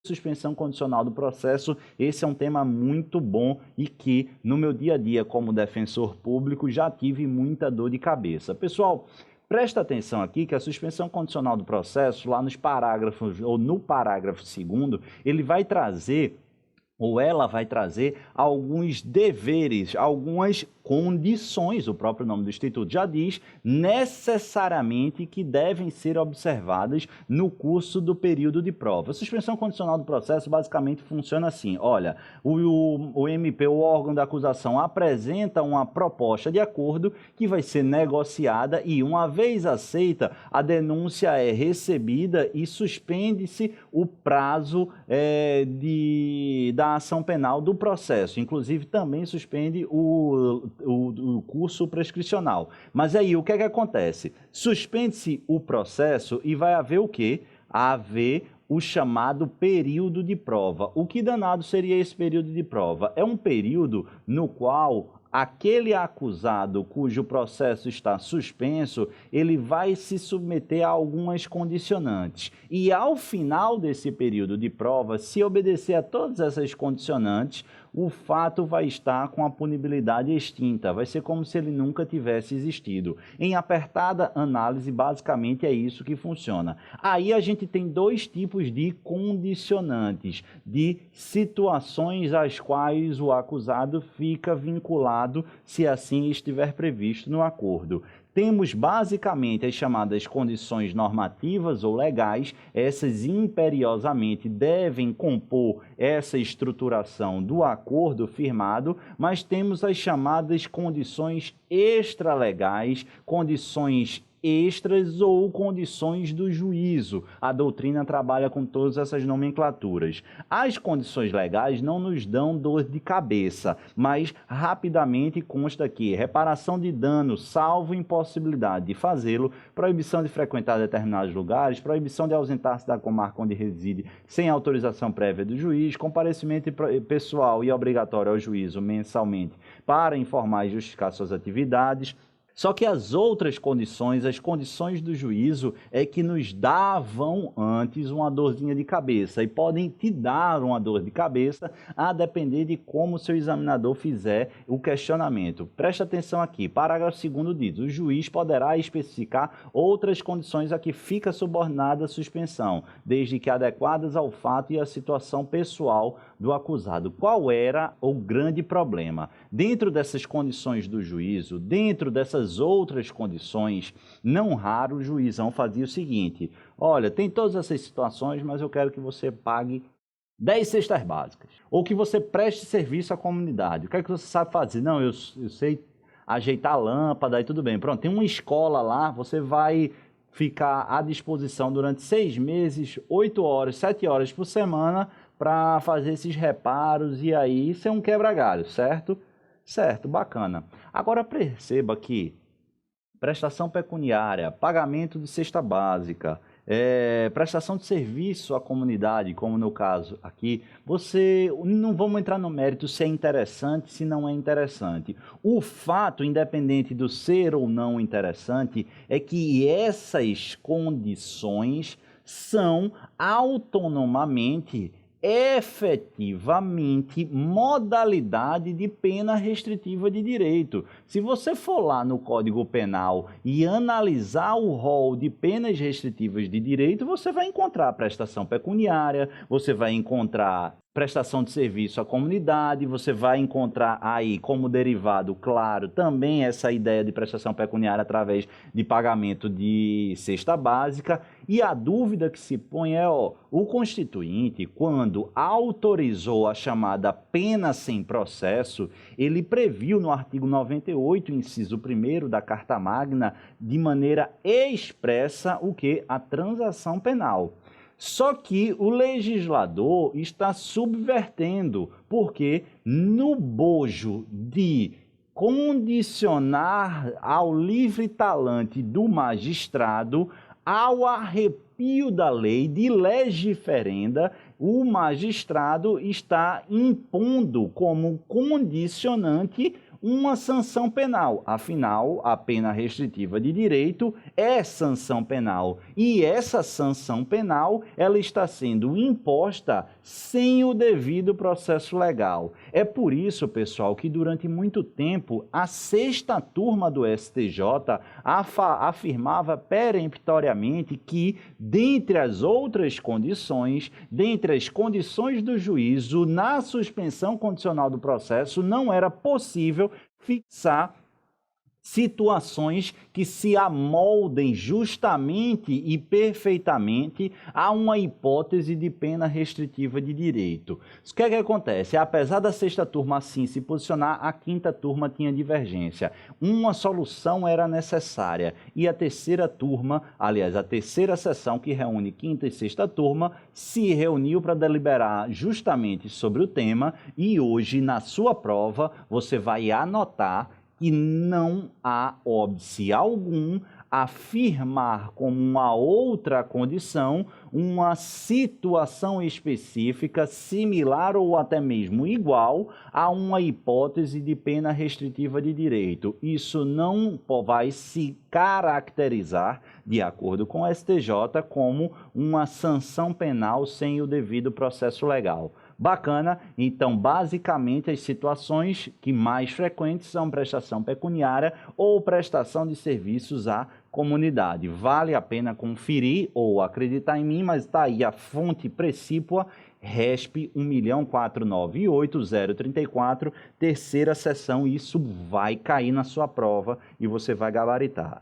suspensão condicional do processo, esse é um tema muito bom e que no meu dia a dia como defensor público já tive muita dor de cabeça. Pessoal, presta atenção aqui que a suspensão condicional do processo, lá nos parágrafos, ou no parágrafo 2º, ele vai trazer, ou ela vai trazer, alguns deveres, algumas condições, o próprio nome do Instituto já diz, necessariamente que devem ser observadas no curso do período de prova. A suspensão condicional do processo basicamente funciona assim, olha, o MP, o órgão da acusação, apresenta uma proposta de acordo que vai ser negociada e, uma vez aceita, a denúncia é recebida e suspende-se o prazo da ação penal do processo. Inclusive, também suspende o curso prescricional. Mas aí, o que é que acontece? Suspende-se o processo e vai haver o quê? Haver o chamado período de prova. O que danado seria esse período de prova? É um período no qual aquele acusado cujo processo está suspenso, ele vai se submeter a algumas condicionantes. E ao final desse período de prova, se obedecer a todas essas condicionantes, o fato vai estar com a punibilidade extinta, vai ser como se ele nunca tivesse existido. Em apertada análise, basicamente é isso que funciona. Aí a gente tem dois tipos de condicionantes, de situações às quais o acusado fica vinculado, se assim estiver previsto no acordo. Temos basicamente as chamadas condições normativas ou legais, essas imperiosamente devem compor essa estruturação do acordo firmado, mas temos as chamadas condições extralegais, condições extras ou condições do juízo. A doutrina trabalha com todas essas nomenclaturas. As condições legais não nos dão dor de cabeça, mas rapidamente consta aqui: reparação de dano, salvo impossibilidade de fazê-lo, proibição de frequentar determinados lugares, proibição de ausentar-se da comarca onde reside sem autorização prévia do juiz, comparecimento pessoal e obrigatório ao juízo mensalmente para informar e justificar suas atividades. Só que as outras condições, as condições do juízo, é que nos davam antes uma dorzinha de cabeça e podem te dar uma dor de cabeça a depender de como o seu examinador fizer o questionamento. Preste atenção aqui, parágrafo 2º diz: o juiz poderá especificar outras condições a que fica subordinada a suspensão, desde que adequadas ao fato e à situação pessoal do acusado. Qual era o grande problema? Dentro dessas condições do juízo, dentro dessas outras condições, não raro o juizão fazia o seguinte: olha, tem todas essas situações, mas eu quero que você pague 10 cestas básicas, ou que você preste serviço à comunidade. O que é que você sabe fazer? Não, eu sei ajeitar a lâmpada e tudo bem. Pronto, tem uma escola lá, você vai ficar à disposição durante 6 meses, 8 horas, 7 horas por semana para fazer esses reparos, e aí isso é um quebra-galho, certo? Certo, bacana. Agora perceba que prestação pecuniária, pagamento de cesta básica, prestação de serviço à comunidade, como no caso aqui, não vamos entrar no mérito se é interessante, se não é interessante. O fato, independente do ser ou não interessante, é que essas condições são autonomamente, efetivamente, modalidade de pena restritiva de direito. Se você for lá no Código Penal e analisar o rol de penas restritivas de direito, você vai encontrar prestação pecuniária, você vai encontrar prestação de serviço à comunidade, você vai encontrar aí como derivado, claro, também essa ideia de prestação pecuniária através de pagamento de cesta básica. E a dúvida que se põe é, o Constituinte, quando autorizou a chamada pena sem processo, ele previu no artigo 98, inciso 1º da Carta Magna, de maneira expressa o que? A transação penal. Só que o legislador está subvertendo, porque no bojo de condicionar ao livre talante do magistrado, ao arrepio pio da lei, de legiferenda, o magistrado está impondo como condicionante uma sanção penal. Afinal, a pena restritiva de direito é sanção penal. E essa sanção penal, ela está sendo imposta sem o devido processo legal. É por isso, pessoal, que durante muito tempo a sexta turma do STJ afirmava peremptoriamente que, dentre as outras condições, dentre as condições do juízo, na suspensão condicional do processo, não era possível fixar situações que se amoldem justamente e perfeitamente a uma hipótese de pena restritiva de direito. O que é que acontece? Apesar da sexta turma assim se posicionar, a quinta turma tinha divergência. Uma solução era necessária e a terceira turma, aliás, a terceira sessão que reúne quinta e sexta turma, se reuniu para deliberar justamente sobre o tema e hoje, na sua prova, você vai anotar que não há óbice algum afirmar como uma outra condição uma situação específica similar ou até mesmo igual a uma hipótese de pena restritiva de direito. Isso não vai se caracterizar, de acordo com o STJ, como uma sanção penal sem o devido processo legal. Bacana, então basicamente as situações que mais frequentes são prestação pecuniária ou prestação de serviços à comunidade. Vale a pena conferir ou acreditar em mim, mas está aí a fonte precípua, RESP 1.498.034, terceira sessão, isso vai cair na sua prova e você vai gabaritar.